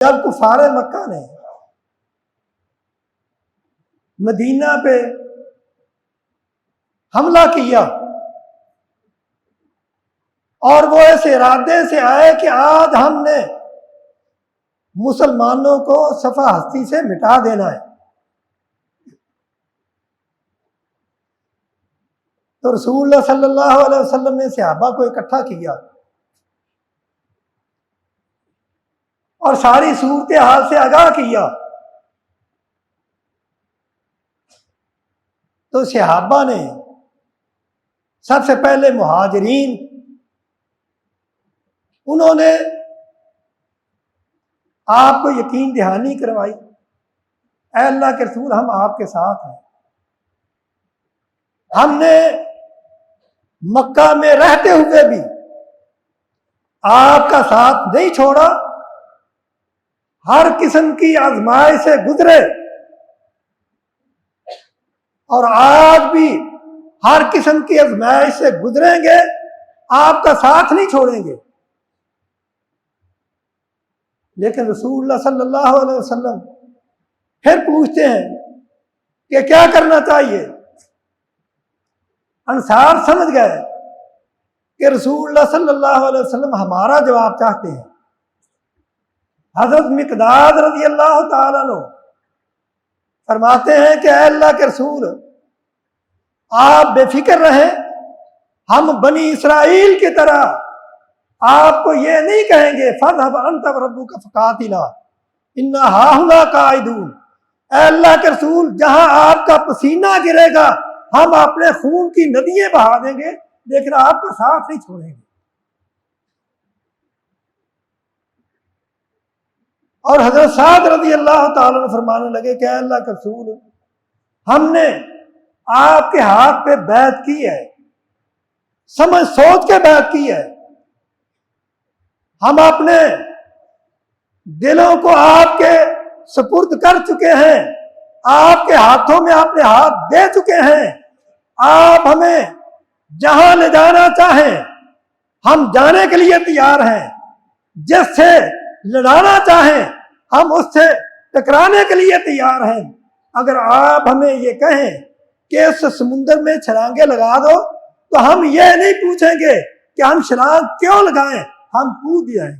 جب کفار مکہ نے مدینہ پہ حملہ کیا اور وہ ایسے ارادے سے آئے کہ آج ہم نے مسلمانوں کو صفحہ ہستی سے مٹا دینا ہے، تو رسول اللہ صلی اللہ علیہ وسلم نے صحابہ کو اکٹھا کیا اور ساری صورتحال سے آگاہ کیا۔ تو صحابہ نے سب سے پہلے مہاجرین، انہوں نے آپ کو یقین دہانی کروائی، اے اللہ کے رسول ہم آپ کے ساتھ ہیں، ہم نے مکہ میں رہتے ہوئے بھی آپ کا ساتھ نہیں چھوڑا، ہر قسم کی آزمائش سے گزرے اور آج بھی ہر قسم کی آزمائش سے گزریں گے، آپ کا ساتھ نہیں چھوڑیں گے۔ لیکن رسول اللہ صلی اللہ علیہ وسلم پھر پوچھتے ہیں کہ کیا کرنا چاہیے؟ انصار سمجھ گئے کہ رسول اللہ صلی اللہ علیہ وسلم ہمارا جواب چاہتے ہیں۔ حضرت مقداد رضی اللہ تعالیٰ عنہ فرماتے ہیں کہ اے اللہ کے رسول آپ بے فکر رہیں، ہم بنی اسرائیل کی طرح آپ کو یہ نہیں کہیں گے فَاذْهَبْ أَنْتَ وَرَبُّكَ فَقَاتِلَا إِنَّا هَاهُنَا قَاعِدُونَ، اے اللہ کے رسول جہاں آپ کا پسینہ گرے گا ہم اپنے خون کی ندیاں بہا دیں گے، لیکن آپ کا ساتھ نہیں چھوڑیں گے۔ اور حضرت سعد رضی اللہ تعالیٰ عنہ فرمانے لگے کہ اے اللہ کے رسول ہم نے آپ کے ہاتھ پہ بیعت کی ہے، سمجھ سوچ کے بیعت کی ہے، ہم اپنے دلوں کو آپ کے سپرد کر چکے ہیں، آپ کے ہاتھوں میں اپنے ہاتھ دے چکے ہیں، آپ ہمیں جہاں لے جانا چاہیں ہم جانے کے لیے تیار ہیں، جس سے لڑانا چاہیں ہم اس سے ٹکرانے کے لیے تیار ہیں۔ اگر آپ ہمیں یہ کہیں کہ اس سمندر میں چھلانگیں لگا دو تو ہم یہ نہیں پوچھیں گے کہ ہم چھلانگ کیوں لگائیں، ہم کود جائیں۔